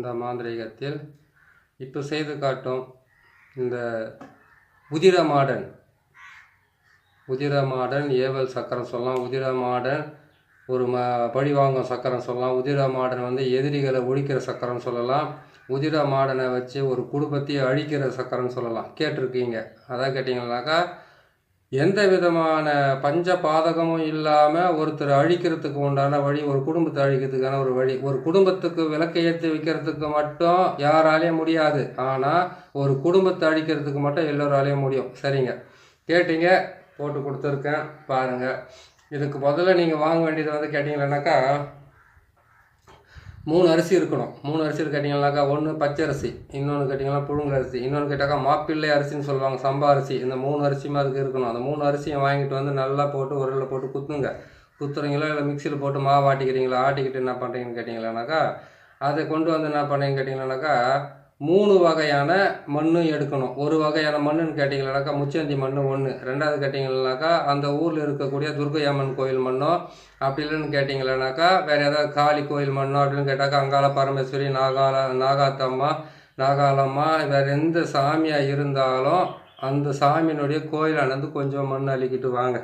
அந்த மாந்திரீகத்தில் இப்போ செய்து காட்டும் இந்த உதிரமாடன் ஏவல் சக்கரம் சொல்லலாம். உதிரமாடன் ஒரு பழிவாங்கும் சக்கரம் சொல்லலாம். உதிரமாடன் வந்து எதிரிகளை ஒழிக்கிற சக்கரம் சொல்லலாம். உதிரமாடனை வச்சு ஒரு குடும்பத்தையே அழிக்கிற சக்கரம் சொல்லலாம். கேட்டிருக்கீங்க. அதான் கேட்டிங்கன்னாக்கா எந்த விதமான பஞ்ச பாதகமும் இல்லாமல் ஒருத்தர் அழிக்கிறதுக்கு உண்டான வழி, ஒரு குடும்பத்தை அழிக்கிறதுக்கான ஒரு வழி. ஒரு குடும்பத்துக்கு விளக்கை ஏற்றி வைக்கிறதுக்கு மட்டும் யாராலையும் முடியாது. ஆனால் ஒரு குடும்பத்தை அழிக்கிறதுக்கு மட்டும் எல்லோராலையும் முடியும். சரிங்க, கேட்டீங்க, போட்டு கொடுத்துருக்கேன் பாருங்கள். இதுக்கு முதல்ல நீங்கள் வாங்க வேண்டியது வந்து கேட்டிங்கன்னாக்கா 3 அரிசி இருக்கணும். 3 அரிசி கேட்டிங்கன்னாக்கா, ஒன்று பச்சை அரிசி, இன்னொன்று கேட்டிங்கன்னா புழுங்கல் அரிசி, இன்னொன்று கேட்டாக்கா மாப்பிள்ளை அரிசின்னு சொல்லுவாங்க, சம்பா அரிசி. இந்த 3 அரிசியுமே அதுக்கு இருக்கணும். அந்த 3 அரிசியை வாங்கிட்டு வந்து நல்லா போட்டு உரலில் போட்டு குத்துங்க. குத்துறீங்களா இல்லை மிக்சியில் போட்டு மாவு ஆட்டிக்கிறீங்களா? ஆட்டிக்கிட்டு என்ன பண்ணுறீங்கன்னு கேட்டிங்களானாக்கா, அதை கொண்டு வந்து என்ன பண்ணுறீங்கன்னு கேட்டிங்களானாக்கா 3 வகையான மண்ணும் எடுக்கணும். ஒரு வகையான மண்ணுன்னு கேட்டிங்களானாக்கா முச்சந்தி மண் ஒன்று. ரெண்டாவது கேட்டிங்களானாக்கா அந்த ஊரில் இருக்கக்கூடிய துர்க்கை அம்மன் கோயில் மண்ணோ, அப்படி இல்லைன்னு கேட்டிங்களானாக்கா வேறு ஏதாவது காளி கோயில் மண்ணோ அப்படின்னு கேட்டாக்கா அங்காள பரமேஸ்வரி, நாகாத்தம்மா, நாகாலம்மா, வேறு எந்த சாமியாக இருந்தாலும் அந்த சாமியினுடைய கோயிலானது கொஞ்சம் மண் அள்ளிக்கிட்டு வாங்க.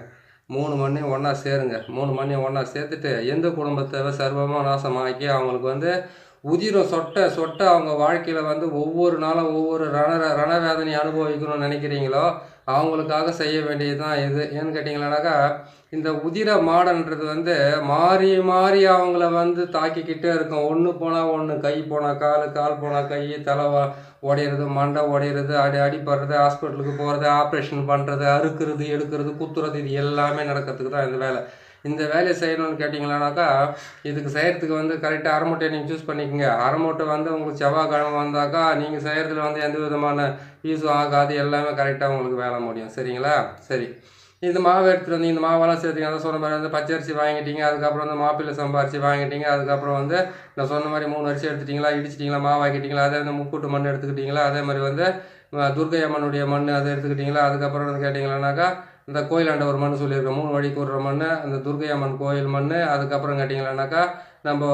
3 மண்ணையும் ஒன்றா சேருங்க. 3 மண்ணையும் ஒன்றா சேர்த்துட்டு எந்த குடும்பத்தை சர்வமாக நாசமாக்கி அவங்களுக்கு வந்து உதிரம் சொட்ட அவங்க வாழ்க்கையில் வந்து ஒவ்வொரு நாளும் ஒவ்வொரு ரணவேதனை அனுபவிக்கணும்னு நினைக்கிறீங்களோ அவங்களுக்காக செய்ய வேண்டியது தான் இது. ஏன்னு கேட்டிங்களானாக்கா இந்த உதிர மாடன்றது வந்து மாறி மாறி அவங்கள வந்து தாக்கிக்கிட்டே இருக்கும். ஒன்று போனால் ஒன்று, கை போனால் கால் போனால் கை, தலை உடையிறது, மண்டை உடையிறது, அடிப்படுறது, ஹாஸ்பிட்டலுக்கு போகிறது, ஆப்ரேஷன் பண்ணுறது, அறுக்கிறது, எடுக்கிறது, குத்துறது, இது எல்லாமே நடக்கிறதுக்கு தான் இந்த வேலை. இந்த வேலையை செய்யணும்னு கேட்டிங்களானாக்கா இதுக்கு செய்கிறதுக்கு வந்து கரெக்டாக அரைமூட்டையை நீங்கள் சூஸ் பண்ணிக்கோங்க. அரைமூட்டை வந்து உங்களுக்கு செவ்வாய்க்கிழமை வந்தாக்கா நீங்கள் செய்கிறதுல வந்து எந்த விதமான யூஸும் ஆகாது, எல்லாமே கரெக்டாக உங்களுக்கு வேலை முடியும். சரிங்களா? சரி, இந்த மாவு எடுத்துகிட்டு வந்து இந்த மாவெல்லாம் சேர்த்துங்க. அதை சொன்ன மாதிரி வந்து பச்சரிசி வாங்கிட்டீங்க, அதுக்கப்புறம் வந்து மாப்பிள்ளை சம்பாரிச்சு வாங்கிட்டீங்க, அதுக்கப்புறம் வந்து நான் சொன்ன மாதிரி 3 அரிசி எடுத்துட்டிங்களா, இடிச்சிட்டிங்களா, மாவாக்கிட்டீங்களா, அதே வந்து முக்கூட்டு மண் எடுத்துக்கிட்டிங்களா, அதே மாதிரி வந்து துர்க்கை அம்மனுடைய மண் அதை எடுத்துக்கிட்டிங்களா, அதுக்கப்புறம் வந்து கேட்டிங்களானாக்கா இந்த கோயிலாண்ட ஒரு மண் சொல்லியிருக்கோம், 3 வழிக்கு விடுற மண், அந்த துர்க்கை அம்மன் கோயில் மண், அதுக்கப்புறம் கேட்டிங்களானாக்கா நம்ம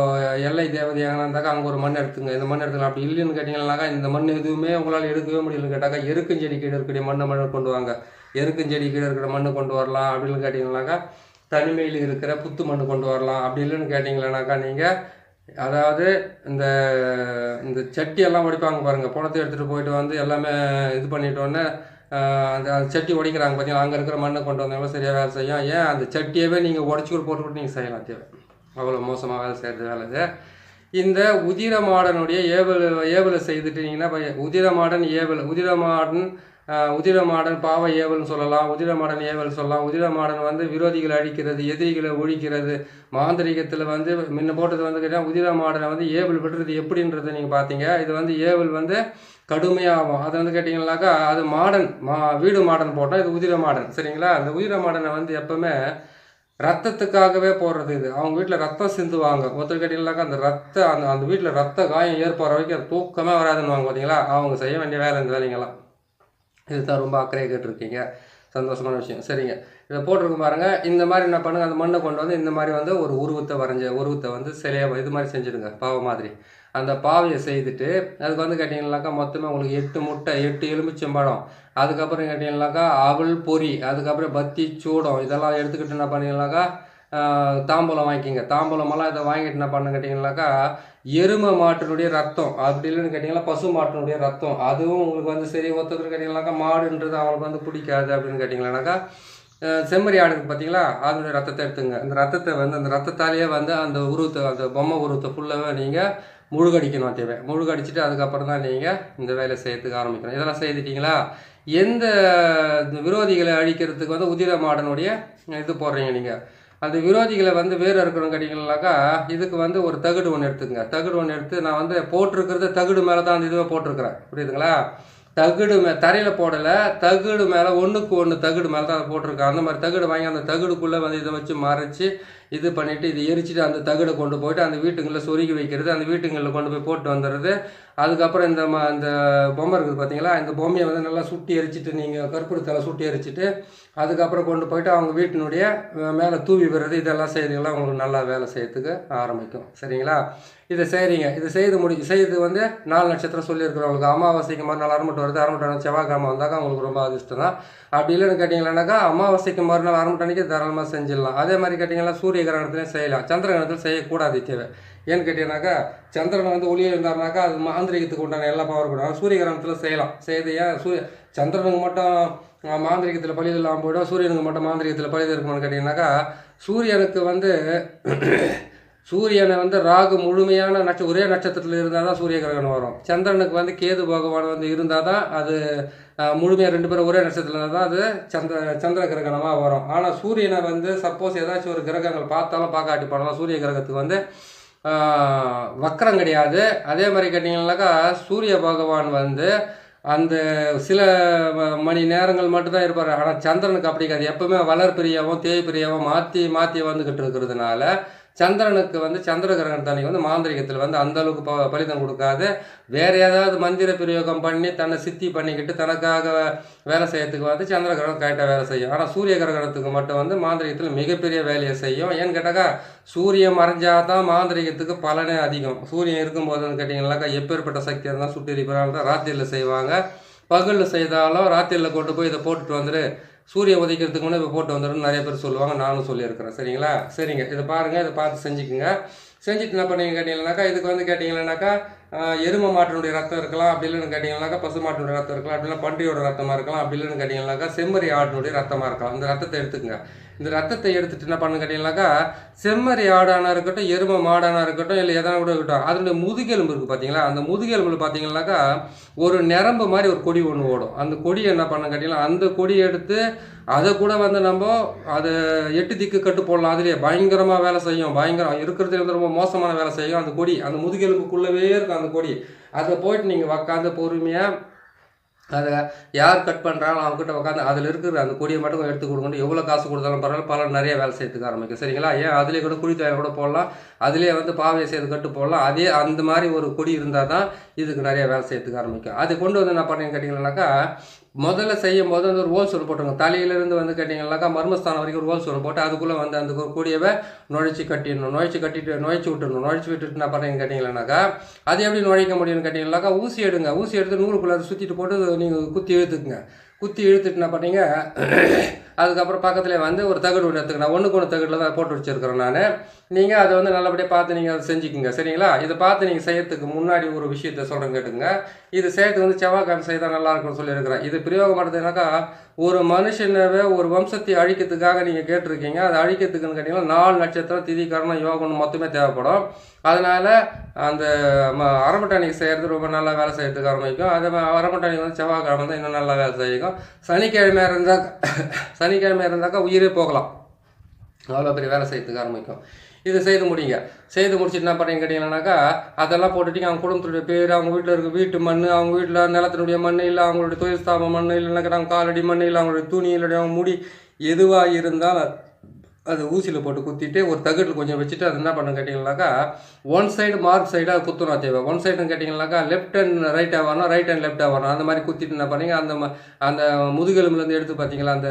எல்லை தேவதையாக இருந்தாக்கா அங்கே ஒரு மண் எடுத்துங்க. இந்த மண் எடுத்துக்கலாம். அப்படி இல்லைன்னு கேட்டிங்களானாக்கா இந்த மண் எதுவுமே உங்களால் எடுக்கவே முடியலன்னு கேட்டாக்கா எருக்கஞ்செடி கீழே இருக்கக்கூடிய மண்ணை கொண்டு வாங்க. எருக்கஞ்செடி கீழே இருக்கிற மண்ணு கொண்டு வரலாம். அப்படின்னு கேட்டிங்களானாக்கா தனிமையில் இருக்கிற புத்து மண் கொண்டு வரலாம். அப்படி இல்லைன்னு கேட்டிங்களானாக்கா நீங்கள் அதாவது இந்த சட்டியெல்லாம் உடைப்பாங்க பாருங்கள், பணத்தை எடுத்துகிட்டு போயிட்டு வந்து எல்லாமே இது பண்ணிட்டோன்னே அந்த சட்டி உடைக்கிறாங்க பார்த்தீங்கன்னா, அங்கே இருக்கிற மண்ணை கொண்டு வந்தாலும் சரியாக வேலை செய்யும். ஏன் அந்த சட்டியவே நீங்கள் உடச்சி போட்டுக்கிட்டு நீங்கள் செய்யலாம். தேவை அவ்வளோ மோசமாக வேலை செய்கிறது வேலை இது. இந்த உதிரமாடனுடைய ஏவலை செய்துட்டீங்கன்னா உதிரமாடன் பாவ ஏவல்னு சொல்லலாம், உதிரமாடன் ஏவல் சொல்லலாம். உதிரமாடன் வந்து விரோதிகளை அழிக்கிறது, எதிரிகளை ஒழிக்கிறது. மாந்திரிகத்தில் வந்து முன்ன போட்டது வந்து கேட்டால் உதிரமாடனை வந்து ஏவல் விடுறது எப்படின்றத நீங்கள் பார்த்தீங்க. இது வந்து ஏவல் வந்து கடுமையாகும். அதை வந்து கேட்டிங்கனாக்கா அது வீடு மாடன் போட்டால் இது உதிர மாடன். சரிங்களா? அந்த உதிர மாடனை வந்து எப்பவுமே ரத்தத்துக்காகவே போடுறது. இது அவங்க வீட்டில் ரத்தம் சிந்துவாங்க. ஒருத்தர் கேட்டிங்கனாக்கா அந்த வீட்டில் ரத்த காயம் ஏற்படுற வரைக்கும் அது தூக்கமே வராதுன்னு வாங்க. பார்த்தீங்களா? அவங்க செய்ய வேண்டிய வேலை இந்த வேலைங்கெல்லாம். இதுதான் ரொம்ப அக்கறையாக கேட்டிருக்கீங்க. சந்தோஷமான விஷயம். சரிங்க, இதை போட்டிருக்கும் பாருங்கள். இந்த மாதிரி என்ன பண்ணுங்கள், அந்த மண்ணை கொண்டு வந்து இந்த மாதிரி வந்து ஒரு உருவத்தை வந்து சிலையாக இது மாதிரி செஞ்சுடுங்க, பாவை மாதிரி. அந்த பாவையை செய்துட்டு அதுக்கு வந்து கேட்டிங்கனாக்கா மொத்தமாக உங்களுக்கு 8 முட்டை, 8 எலுமிச்சம்பழம், அதுக்கப்புறம் கேட்டிங்கனாக்கா அவல் பொரி, அதுக்கப்புறம் பத்தி சூடம், இதெல்லாம் எடுத்துக்கிட்டு என்ன பண்ணிங்கனாக்கா தாம்பூலம் வாங்கிக்கிங்க. தாம்பூலமெல்லாம் இதை வாங்கிட்டு என்ன பண்ண கேட்டிங்கனாக்கா எருமை மாட்டினுடைய ரத்தம், அப்படி இல்லைன்னு கேட்டிங்கன்னா பசு மாட்டினுடைய ரத்தம், அதுவும் உங்களுக்கு வந்து சரி ஒருத்தர் கேட்டிங்கனாக்கா மாடுன்றது அவங்களுக்கு வந்து பிடிக்காது. அப்படின்னு கேட்டிங்களானாக்கா செம்மறி ஆடுக்கு பார்த்தீங்களா, அதனுடைய ரத்தத்தை எடுத்துங்க. அந்த ரத்தத்தை வந்து அந்த ரத்தத்தாலேயே வந்து அந்த பொம்மை உருவத்தை ஃபுல்லாகவே நீங்கள் முழுகடிக்கணும். தேவை முழுகடிச்சிட்டு அதுக்கப்புறம் தான் நீங்கள் இந்த வேலையை செய்யறதுக்கு ஆரம்பிக்கணும். இதெல்லாம் செய்துட்டிங்களா, எந்த விரோதிகளை அழிக்கிறதுக்கு வந்து உதிர மாடனுடைய இது போடுறீங்க நீங்கள், அந்த விரோதிகளை வந்து வேறு இருக்கணும் கேட்டிங்கனாக்கா இதுக்கு வந்து ஒரு தகுடு ஒன்று எடுத்துக்கங்க. தகுடு ஒன்று எடுத்து நான் வந்து போட்டிருக்கிறது தகுடு மேலே தான் அந்த இதுவை போட்டிருக்கிறேன். புரியுதுங்களா? தகுடு தரையில் போடலை, தகுடு மேலே 1க்கு 1 தகுடு மேலே தான் அதை போட்டிருக்கேன். அந்த மாதிரி தகுடு வாங்கி அந்த தகுடுக்குள்ளே வந்து இதை வச்சு மறைச்சி இது பண்ணிவிட்டு இது எரிச்சிட்டு அந்த தகடை கொண்டு போயிட்டு அந்த வீட்டுங்களில் சொருகி வைக்கிறது, அந்த வீட்டுங்களில் கொண்டு போய் போட்டு வந்துடுறது. அதுக்கப்புறம் இந்த பொம்மை இருக்குது பார்த்தீங்களா, இந்த பொம்மையை வந்து நல்லா சுட்டி எரிச்சிட்டு நீங்கள் கற்பூரத்தால் சுட்டி எரிச்சிட்டு அதுக்கப்புறம் கொண்டு போயிட்டு அவங்க வீட்டினுடைய மேலே தூவி விடுறது. இதெல்லாம் செய்திகள்லாம் உங்களுக்கு நல்லா வேலை செய்யறதுக்கு ஆரம்பிக்கும். சரிங்களா? இதை செய்கிறீங்க. இதை செய்து வந்து 4 நட்சத்திரம் சொல்லியிருக்கிறவங்களுக்கு அமாவாசைக்கு மறுநாள் அரமட்டை வருது, அரமட்டை செவ்வாய்க்கிழமை வந்தாக்கா உங்களுக்கு ரொம்ப அதிர்ஷ்டம் தான். அப்படி இல்லைன்னு கேட்டிங்கன்னாக்கா அமாவாசைக்கு மறுநாள் அரமட்டனைக்கு தாராளமாக செஞ்சிடலாம். அதே மாதிரி கேட்டிங்கன்னா சூரிய கிரகணத்துலேயும் செய்யலாம், சந்திர கிரகணத்தில் செய்யக்கூடாது தேவை. ஏன்னு கேட்டிங்கனாக்கா சந்திரன் வந்து ஒளியே இருந்தாருனாக்கா அது மாந்திரிகத்துக்கு உண்டான எல்லா பவர் கூட சூரிய கிரகணத்தில் செய்யலாம். செய்து ஏன் சந்திரனுக்கு மட்டும் மாந்திரிகத்தில் பழிது இல்லாமல் போய்டும், சூரியனுக்கு மட்டும் மாந்திரிகத்தில் பழிது இருக்குமான்னு கேட்டிங்கனாக்கா சூரியனுக்கு வந்து சூரியனை வந்து ராகு முழுமையான ஒரே நட்சத்திரத்தில் இருந்தால் தான் சூரிய கிரகணம் வரும். சந்திரனுக்கு வந்து கேது பகவான் வந்து இருந்தால் தான் அது முழுமையாக 2 பேரும் ஒரே நட்சத்திரத்தில் இருந்தால் தான் அது சந்திர கிரகணமாக வரும். ஆனால் சூரியனை வந்து சப்போஸ் ஏதாச்சும் ஒரு கிரகங்கள் பார்த்தாலும் பார்க்காட்டி பண்ணலாம். சூரிய கிரகத்துக்கு வந்து வக்கரம் கிடையாது. அதே மாதிரி கேட்டிங்கன்னாக்கா சூரிய பகவான் வந்து அந்த சில மணி நேரங்கள் மட்டும்தான் இருப்பார். ஆனால் சந்திரனுக்கு அப்படி கிடையாது, எப்பவுமே வளர்பிரியாவும் தேய்பிரியாவும் மாற்றி வந்துக்கிட்டு இருக்கிறதுனால சந்திரனுக்கு வந்து சந்திர கிரகணத்தன்னைக்கு வந்து மாந்திரிகத்தில் வந்து அந்தளவுக்கு பலிதம் கொடுக்காது. வேறு ஏதாவது மந்திர பிரயோகம் பண்ணி தன்னை சித்தி பண்ணிக்கிட்டு தனக்காக வேலை செய்யறதுக்கு வந்து சந்திர கிரகணம் கரெக்டாக வேலை செய்யும். ஆனால் சூரிய கிரகணத்துக்கு மட்டும் வந்து மாந்திரிகத்தில் மிகப்பெரிய வேலையை செய்யும். ஏன்னு கேட்டாக்கா சூரியன் மறைஞ்சால் தான் மாந்திரிகத்துக்கு பலனே அதிகம். சூரியன் இருக்கும்போதுன்னு கேட்டிங்கன்னாக்கா எப்பேற்பட்ட சக்தி இருந்தால் சுட்டெரிப்பதால் தான் ராத்திரியில் செய்வாங்க. பகலில் செய்தாலும் ராத்திரியில் கொண்டு போய் இதை போட்டுட்டு வந்துடு, சூரியன் உதைக்கிறதுக்கு முன்னே இப்போ போட்டு வந்துடும் நிறைய பேர் சொல்லுவாங்க, நானும் சொல்லியிருக்கிறேன். சரிங்களா? சரிங்க, இதை பாருங்கள், இதை பார்த்து செஞ்சுக்குங்க. செஞ்சுட்டு என்ன பண்ணீங்க கேட்டிங்கன்னாக்கா இதுக்கு வந்து கேட்டிங்கன்னாக்கா எருமை மாட்டினுடைய ரத்தம் இருக்கலாம், அப்படி இல்லைன்னு கேட்டிங்கன்னாக்கா பசு மாட்டினுடைய ரத்தம் இருக்கலாம், அப்படின்னா பன்றியோட ரத்தமாக இருக்கலாம், அப்படி இல்லைன்னு கேட்டிங்கன்னாக்கா செம்மறி ஆட்டினுடைய ரத்தமாக இருக்கலாம். இந்த ரத்தத்தை எடுத்துக்கங்க. இந்த ரத்தத்தை எடுத்துட்டு என்ன பண்ணு கேட்டிங்கன்னாக்கா செம்மறி ஆடானா இருக்கட்டும், எருமை மாடானா இருக்கட்டும், இல்லை எதனா கூட இருக்கட்டும், அதனுடைய முதுகெலும்பு இருக்குது பார்த்தீங்களா, அந்த முதுகெலும்பில் பார்த்தீங்கன்னாக்கா ஒரு நரம்பு மாதிரி ஒரு கொடி ஒன்று ஓடும். அந்த கொடியை என்ன பண்ண கேட்டிங்கன்னா அந்த கொடியை எடுத்து அதை கூட வந்து நம்ம அதை 8 திக்கு கட்டு போடலாம். அதுலேயே பயங்கரமாக வேலை செய்யும். பயங்கரம் இருக்கிறதுல வந்து ரொம்ப மோசமான வேலை செய்யும். அந்த கொடி அந்த முதுகெலும்புக்குள்ளவே இருக்கும் அந்த கொடி. அதை போயிட்டு நீங்கள் உக்காந்து பொறுமையாக அதை யார் கட் பண்ணுறாங்களோ அவங்ககிட்ட உட்காந்து அதில் இருக்கிற அந்த கொடியை மட்டும் எடுத்து கொடுக்கணும். எவ்வளோ காசு கொடுத்தாலும் பரவாயில்ல, பலர் நிறைய வேலை செய்யறதுக்கு ஆரம்பிக்கும். சரிங்களா? ஏன் அதிலே கூட குழி தயார் கூட போடலாம், அதிலே வந்து பாவையை செய்து கட்டு போடலாம். அதே அந்த மாதிரி ஒரு கொடி இருந்தால் தான் இதுக்கு நிறைய வேலை செய்யறதுக்கு ஆரம்பிக்கும். அது கொண்டு வந்து என்ன பண்ணீங்கன்னு கேட்டிங்கன்னாக்கா முதல்ல செய்யும் போது வந்து ஒரு ஹோல் சோறு போட்டுருங்க. தலையிலேருந்து வந்து கேட்டிங்கன்னாக்கா மர்மஸ்தானம் வரைக்கும் ஒரு ஹோல் சோறு போட்டு அதுக்குள்ளே வந்து அந்த கொடியவை நுழைச்சி கட்டிடணும். நுழைச்சி விட்டுடணும். நுழைச்சி விட்டுட்டு என்ன பண்ணுறீங்கன்னு கேட்டிங்கன்னாக்கா அது எப்படி நுழைக்க முடியும்னு கேட்டிங்கன்னாக்கா ஊசி எடுங்க. ஊசி எடுத்து நூலுக்குள்ளே சுற்றிட்டு போட்டு நீங்கள் குத்தி இழுத்துக்குங்க. குத்தி இழுத்துட்டு என்ன பண்ணீங்க அதுக்கப்புறம் பக்கத்தில் வந்து ஒரு தகடு ஒன்று எடுத்துக்கணும். 1க்கு 1 தகடில் தான் போட்டு வச்சுருக்கிறேன் நான். நீங்கள் அதை வந்து நல்லபடியாக பார்த்து நீங்கள் அதை செஞ்சுக்குங்க. சரிங்களா? இதை பார்த்து நீங்கள் செய்யறதுக்கு முன்னாடி ஒரு விஷயத்த சொல்கிறேன் கேட்டுங்க. இது செய்யறதுக்கு வந்து செவ்வாய்க்கிழமை செய்தால் நல்லா இருக்கும்னு சொல்லியிருக்கிறேன். இது பிரயோகம் பண்ணுறதுனாக்கா ஒரு மனுஷனவே ஒரு வம்சத்தை அழிக்கிறதுக்காக நீங்கள் கேட்டிருக்கீங்க. அதை அழிக்கிறதுக்குன்னு கேட்டிங்கன்னா 4 நட்சத்திரம் திதி கரணம் யோகம் மொத்தமே தேவைப்படும். அதனால் அந்த அரமட்டானிக்கு செய்கிறது ரொம்ப நல்லா வேலை செய்யறதுக்கு ஆரம்பிக்கும். அதே மாதிரி அரமட்டானிக்கு வந்து செவ்வாய்க்கிழமை தான் இன்னும் நல்லா வேலை செய்யும். சனிக்கிழமை இருந்தாக்கா உயிரே போகலாம், அவ்வளோ பெரிய வேலை செய்யறதுக்கு ஆரம்பிக்கும். இது செய்து முடிங்க. செய்து முடிச்சுட்டு என்ன பண்ணுறீங்க கேட்டிங்கன்னாக்கா அதெல்லாம் போட்டுட்டீங்க. அவங்க குடும்பத்துடைய பேர், அவங்க வீட்டில் இருக்க வீட்டு மண், அவங்க வீட்டில் நிலத்தினுடைய மண், இல்லை அவங்களுடைய தொழில் ஸ்தாபன மண், இல்லைனாக்கா அவங்க காலடி மண், இல்லை அவங்களுடைய துணி, இல்லைடைய அவங்க முடி, எதுவாக இருந்தால் அது ஊசியில் போட்டு குத்திட்டு ஒரு தகட்டில் கொஞ்சம் வச்சுட்டு அது என்ன பண்ணு கேட்டிங்கன்னாக்கா ஒன் சைடு மார்க் சைடாக குத்தணும் தேவை. ஒன் சைடுன்னு கேட்டிங்கன்னாக்கா லெஃப்ட் அண்ட் ரைட்டாக வரணும், ரைட் அண்ட் லெஃப்டாக வரணும். அந்த மாதிரி குத்திட்டு என்ன பண்ணீங்க அந்த முதுகெலும்புலேருந்து எடுத்து பார்த்தீங்களா அந்த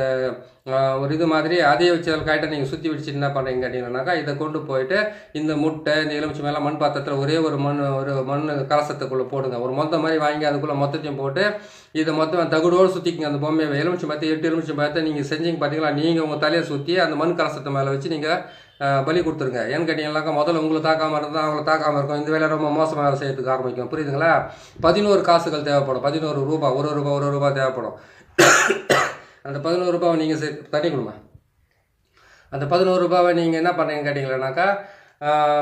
ஒரு இது மாதிரி அதையே வச்சு அதில் கரெக்டாக நீங்கள் சுற்றி வச்சுட்டு என்ன பண்ணுறீங்க கேட்டிங்கன்னாக்கா இதை கொண்டு போயிட்டு இந்த முட்டை இந்த எலுமிச்சை மேலே மண் பாத்திரத்தில் ஒரே ஒரு மண் கலசத்துக்குள்ளே போடுங்க. ஒரு மொத்தம் மாதிரி வாங்கி அதுக்குள்ளே மொத்தத்தையும் போட்டு இதை மொத்தம் தகுடோடு சுற்றிக்கிங்க. அந்த பொம்மையை எலுமிச்சை பார்த்து 8 எலுமிச்சை பார்த்து நீங்கள் செஞ்சீங்க பார்த்தீங்களா, நீங்கள் உங்கள் தலையை சுற்றி அந்த மண் கலசத்தை மேலே வச்சு நீங்கள் பலி கொடுத்துருங்க. ஏன்னு கேட்டிங்கன்னாக்கா முதல்ல உங்களை தாக்காமல் இருந்தால் அவங்கள தாக்காமல் இருக்கும். இந்த வேலை ரொம்ப மோசமாக வேலை செய்யறதுக்கு ஆரம்பிக்கும். புரியுதுங்களா? 11 காசுகள் தேவைப்படும். 11 ரூபா, ஒரு ரூபா தேவைப்படும். அந்த 11 ரூபாவை நீங்கள் தண்ணி கொடுங்க. அந்த 11 ரூபாவை நீங்கள் என்ன பண்ணுறீங்கன்னு கேட்டிங்கன்னாக்கா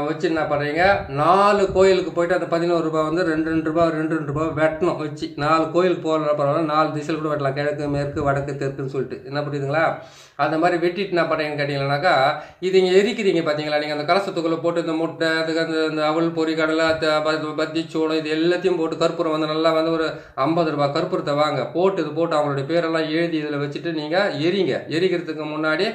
வச்சு என்ன பண்ணுறீங்க 4 கோயிலுக்கு போய்ட்டு அந்த 11 ரூபா வந்து 2 ரூபா வெட்டணும். வச்சு 4 கோயிலுக்கு போகிற பரவாயில்ல, 4 திசையில் கூட வெட்டலாம், கிழக்கு மேற்கு வடக்கு தெற்குன்னு சொல்லிட்டு. என்ன புரியுதுங்களா? அந்த மாதிரி வெட்டிட்டு என்ன பண்ணுறீங்கன்னு கேட்டிங்கன்னாக்கா இது இங்கே எரிக்கிறீங்க பார்த்தீங்களா, நீங்கள் அந்த கலசத்துக்குள்ளே போட்டு இந்த முட்டை அதுக்கு அந்த அவல் பொறி கடலை பத்தி சூடம் இது எல்லாத்தையும் போட்டு கற்பூரம் வந்து நல்லா வந்து ஒரு 50 ரூபா கற்பூரத்தை வாங்க போட்டு இது போட்டு அவங்களுடைய பேரெல்லாம் எழுதி இதில் வச்சுட்டு நீங்கள் எரிங்க. எரிக்கிறதுக்கு முன்னாடி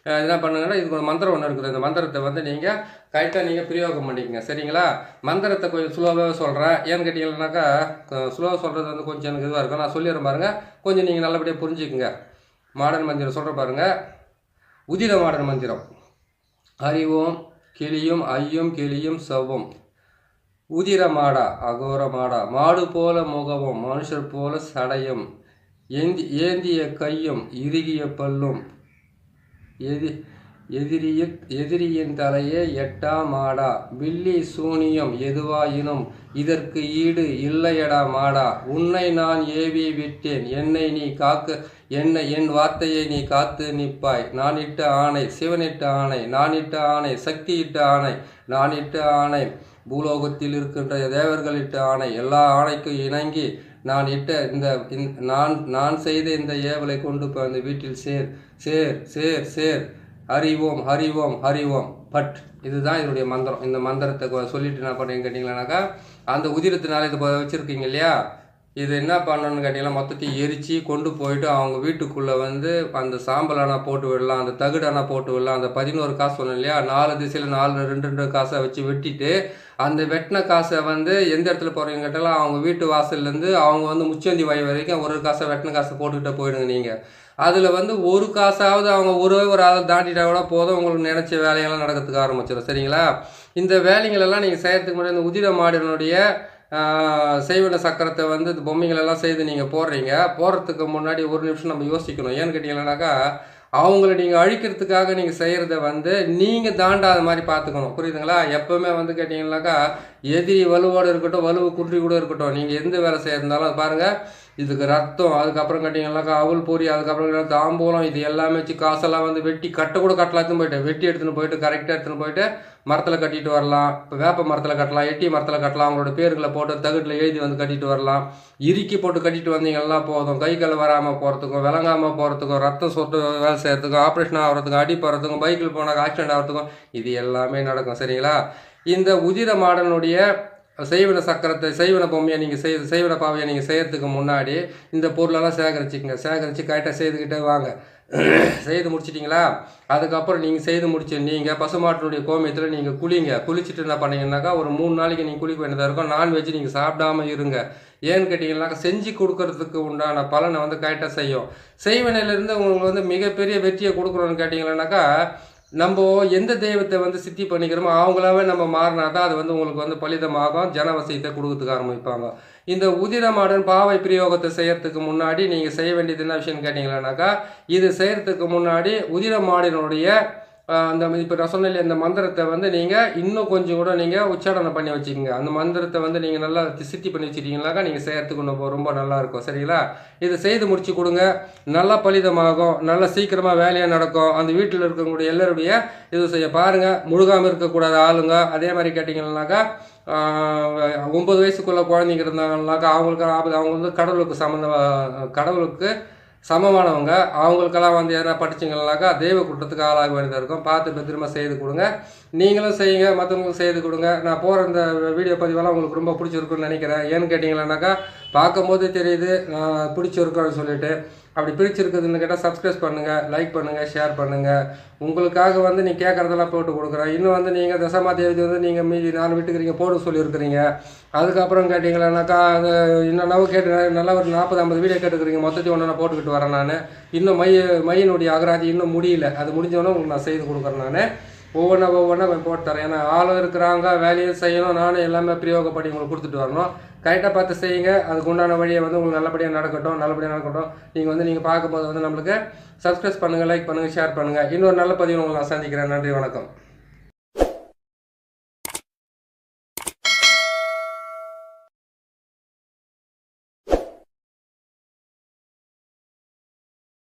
என்ன பண்ணுங்கன்னா இதுக்கு ஒரு மந்திரம் ஒன்று இருக்குது. இந்த மந்திரத்தை வந்து நீங்கள் கரெக்டாக நீங்கள் பிரயோகம் பண்ணிக்கங்க. சரிங்களா? மந்திரத்தை கொஞ்சம் ஸ்லோவாக சொல்கிறேன். ஏன்னு கேட்டிங்கன்னாக்கா ஸ்லோவாக சொல்கிறது வந்து கொஞ்சம் எனக்கு இதுவாக இருக்கும். நான் சொல்லிடுறேன் பாருங்கள், கொஞ்சம் நீங்கள் நல்லபடியாக புரிஞ்சுக்குங்க. மாடர்ன் மந்திரம் சொல்கிற பாருங்கள். உதிர மாடர்ன் மந்திரம். அறிவோம் கிளியும் ஐயும் கிளியும் செவ்வும் உதிர மாடா அகோர மாடா மாடு போல முகமும் மனுஷர் போல சடையும் ஏந்திய கையும் இறுகிய பல்லும் எதிரியின் தலையே எட்டா மாடா வில்லி சூனியம் எதுவாயினும் இதற்கு ஈடு இல்லையடா மாடா உன்னை நான் ஏவி விட்டேன் என்னை நீ காக்க என் வார்த்தையை நீ காத்து நிற்பாய். நான் இட்ட ஆணை சிவனிட்ட ஆணை நான் இட்ட ஆணை சக்தி இட்ட ஆணை நான் இட்ட ஆணை பூலோகத்தில் இருக்கின்ற தேவர்களிட்ட ஆணை எல்லா ஆணைக்கும் இணங்கி நான் இட்ட நான் செய்த இந்த ஏவலை கொண்டு போய் அந்த வீட்டில் சேர் சேர் சேர் சேர் அறிவோம் அறிவோம் அறிவோம் பட். இதுதான் இதனுடைய மந்திரம். இந்த மந்திரத்தை சொல்லிட்டு என்ன பண்ணுறீங்க கேட்டிங்களானாக்கா, அந்த உதிரத்தினால இது வச்சுருக்கீங்க இல்லையா, இது என்ன பண்ணணும்னு கேட்டிங்கன்னா மொத்தத்தையும் எரித்து கொண்டு போயிட்டு அவங்க வீட்டுக்குள்ளே வந்து அந்த சாம்பலானா போட்டு விடலாம், அந்த தகுடானா போட்டு விடலாம். அந்த 11 காசு சொன்னோம் இல்லையா, 4 திசையில் 2 காசை வச்சு வெட்டிட்டு அந்த வெட்டின காசை வந்து எந்த இடத்துல போகிறீங்க கேட்டாலும் அவங்க வீட்டு வாசல்லேருந்து அவங்க வந்து முச்சந்தி வய வரைக்கும் ஒரு காசை வெட்டின காசை போட்டுக்கிட்டே போயிடுங்க. நீங்கள் அதில் வந்து ஒரு காசாவது அவங்க ஒரு ஆளை தாண்டிட்டா கூட போதும், உங்களுக்கு நினச்ச வேலையெல்லாம் நடக்கிறதுக்கு ஆரம்பிச்சிடும். சரிங்களா? இந்த வேலைங்களெல்லாம் நீங்கள் செய்கிறதுக்கு முன்னாடி இந்த உதிர மாடனுடைய செய்வன சக்கரத்தை வந்து இந்த பொம்மைகளெல்லாம் செய்து நீங்கள் போடுறதுக்கு முன்னாடி ஒரு நிமிஷம் நம்ம யோசிக்கணும். ஏன்னு கேட்டிங்கன்னாக்கா, அவங்கள நீங்கள் அழிக்கிறதுக்காக நீங்கள் செய்கிறத வந்து நீங்கள் தாண்டாத மாதிரி பார்த்துக்கணும். புரியுதுங்களா? எப்போவுமே வந்து கேட்டிங்கன்னாக்கா எதிரி வலுவோடு இருக்கட்டும், வலுவு குன்றி கூட இருக்கட்டும், நீங்கள் எந்த வேலை செய்யிருந்தாலும் அது பாருங்கள், இதுக்கு ரத்தம், அதுக்கப்புறம் கேட்டிங்கன்னாக்கா அவல் பொரி, அதுக்கப்புறம் தாம்பூலம், இது எல்லாமே வச்சு காசெல்லாம் வந்து வெட்டி கட்ட கூட கட்டலாத்துன்னு போயிட்டு வெட்டி எடுத்துன்னு போயிட்டு கரெக்டாக எடுத்துன்னு போயிட்டு மரத்தில் கட்டிட்டு வரலாம். இப்போ வேப்ப மரத்தில் கட்டலாம், எட்டி மரத்தில் கட்டலாம், அவங்களோட பேர்களை போட்டு தகுட்டில் எழுதி வந்து கட்டிட்டு வரலாம். இறுக்கி போட்டு கட்டிட்டு வந்தீங்கன்னா போதும், கை கால் வராமல் போகிறதுக்கும் விளங்காமல் போகிறதுக்கும் ரத்தம் சொட்டு வேலை செய்கிறதுக்கும் ஆப்ரேஷன் ஆகிறதுக்கும் அடி போகிறதுக்கும் பைக்கில் போனால் ஆக்சிடென்ட் ஆகிறதுக்கும் இது எல்லாமே நடக்கும். சரிங்களா? இந்த உதிர மாடனுடைய செய்வன சக்கரத்தை செய்வன பொம்மையை நீங்கள் செய்வன பாவையை நீங்கள் செய்கிறதுக்கு முன்னாடி இந்த பொருளெல்லாம் சேகரிச்சுக்கங்க. சேகரித்து கரெக்டாக செய்துக்கிட்டே வாங்க. செய்து முடிச்சிட்டிங்களா? அதுக்கப்புறம் நீங்கள் செய்து முடிச்சு நீங்கள் பசுமாட்டினுடைய கோமியத்தில் நீங்கள் குளிச்சுட்டு என்ன பண்ணீங்கன்னாக்கா ஒரு 3 நாளைக்கு நீங்கள் குளிக்க வேண்டியதாக இருக்கும். நான்வெஜ் நீங்கள் சாப்பிடாமல் இருங்க. ஏன்னு கேட்டிங்கன்னாக்கா செஞ்சு கொடுக்கறதுக்கு உண்டான பலனை வந்து கரெக்டாக செய்யும். செய்வனையிலேருந்து உங்களுக்கு வந்து மிகப்பெரிய வெற்றியை கொடுக்குறோன்னு கேட்டிங்கன்னாக்கா, நம்ம எந்த தெய்வத்தை வந்து சித்தி பண்ணிக்கிறோமோ அவங்களாவே நம்ம மாறினா தான் அது வந்து உங்களுக்கு வந்து பலிதமாகும், ஜனவசியத்தை கொடுக்கறதுக்கு ஆரம்பிப்பாங்க. இந்த உதிர மாடன் பாவை பிரயோகத்தை செய்யறதுக்கு முன்னாடி நீங்கள் செய்ய வேண்டியது என்ன விஷயம்னு கேட்டிங்களானாக்கா, இது செய்யறதுக்கு முன்னாடி உதிர மாடினுடைய அந்த இப்போ நான் சொன்ன இந்த மந்திரத்தை வந்து நீங்கள் இன்னும் கொஞ்சம் கூட நீங்கள் உச்சாரணம் பண்ணி வச்சுக்கோங்க. அந்த மந்திரத்தை வந்து நீங்கள் நல்லா சித்தி பண்ணி வச்சுட்டீங்கன்னாக்கா நீங்கள் செய்யறதுக்கு ரொம்ப நல்லாயிருக்கும். சரிங்களா? இதை செய்து முடிச்சு கொடுங்க, நல்லா பலிதமாகும், நல்லா சீக்கிரமாக வேலையாக நடக்கும். அந்த வீட்டில் இருக்கக்கூடிய எல்லாருடைய இது செய்ய பாருங்கள். முழுகாமல் இருக்கக்கூடாத ஆளுங்க. அதே மாதிரி கேட்டிங்கன்னாக்கா 9 வயசுக்குள்ளே குழந்தைங்க இருந்தாங்கன்னாக்கா அவங்களுக்கு அவங்க வந்து கடவுளுக்கு சமமானவங்க. அவங்களுக்கெல்லாம் வந்து எதனா படிச்சிங்கன்னாக்கா தெய்வ குற்றத்துக்கு ஆளாக வேண்டியதாக இருக்கும். பார்த்து பத்திரமா செய்து கொடுங்க. நீங்களும் செய்யுங்க, மற்றவங்களுக்கும் செய்து கொடுங்க. நான் போகிற இந்த வீடியோ பதிவெல்லாம் உங்களுக்கு ரொம்ப பிடிச்சிருக்குன்னு நினைக்கிறேன். ஏன்னு கேட்டிங்களானாக்கா பார்க்கும்போது தெரியுது பிடிச்சிருக்கோன்னு சொல்லிட்டு. அப்படி பிடிச்சிருக்குதுன்னு கேட்டால் சப்ஸ்கிரைப் பண்ணுங்கள், லைக் பண்ணுங்கள், ஷேர் பண்ணுங்கள். உங்களுக்காக வந்து நீ கேட்குறதெல்லாம் போட்டு கொடுக்குறேன். இன்னும் வந்து நீங்கள் தசமா தேதி வந்து நீங்கள் மீதி 4 வீட்டுக்கிறீங்க போட சொல்லியிருக்கிறீங்க. அதுக்கப்புறம் கேட்டிங்களானாக்கா அது இன்னும் கேட்டு நல்லா ஒரு 40-50 வீடியோ கேட்டுக்கிறீங்க. மொத்தத்தையும் ஒன்று நான் போட்டுக்கிட்டு வரேன். நான் இன்னும் மையினுடைய அகராதி இன்னும் முடியல. அது முடிஞ்சவொன்னே உங்களுக்கு நான் செய்து கொடுக்குறேன். நான் ஒவ்வொன்றா போட்டு தரேன். ஏன்னா ஆளும் இருக்கிறாங்க, வேலையும் செய்யணும், நானும் எல்லாமே பிரயோகப்படி உங்களுக்கு கொடுத்துட்டு வரணும். கரெக்டாக பார்த்து செய்யுங்க. அதுக்கு உண்டான வழியை வந்து உங்களுக்கு நல்லபடியாக நடக்கட்டும். நீங்கள் பார்க்கும்போது வந்து நம்மளுக்கு சப்ஸ்கிரைப் பண்ணுங்கள், லைக் பண்ணுங்கள், ஷேர் பண்ணுங்கள். இன்னொரு நல்ல பதிவு உங்களை நான் சந்திக்கிறேன். நன்றி, வணக்கம்.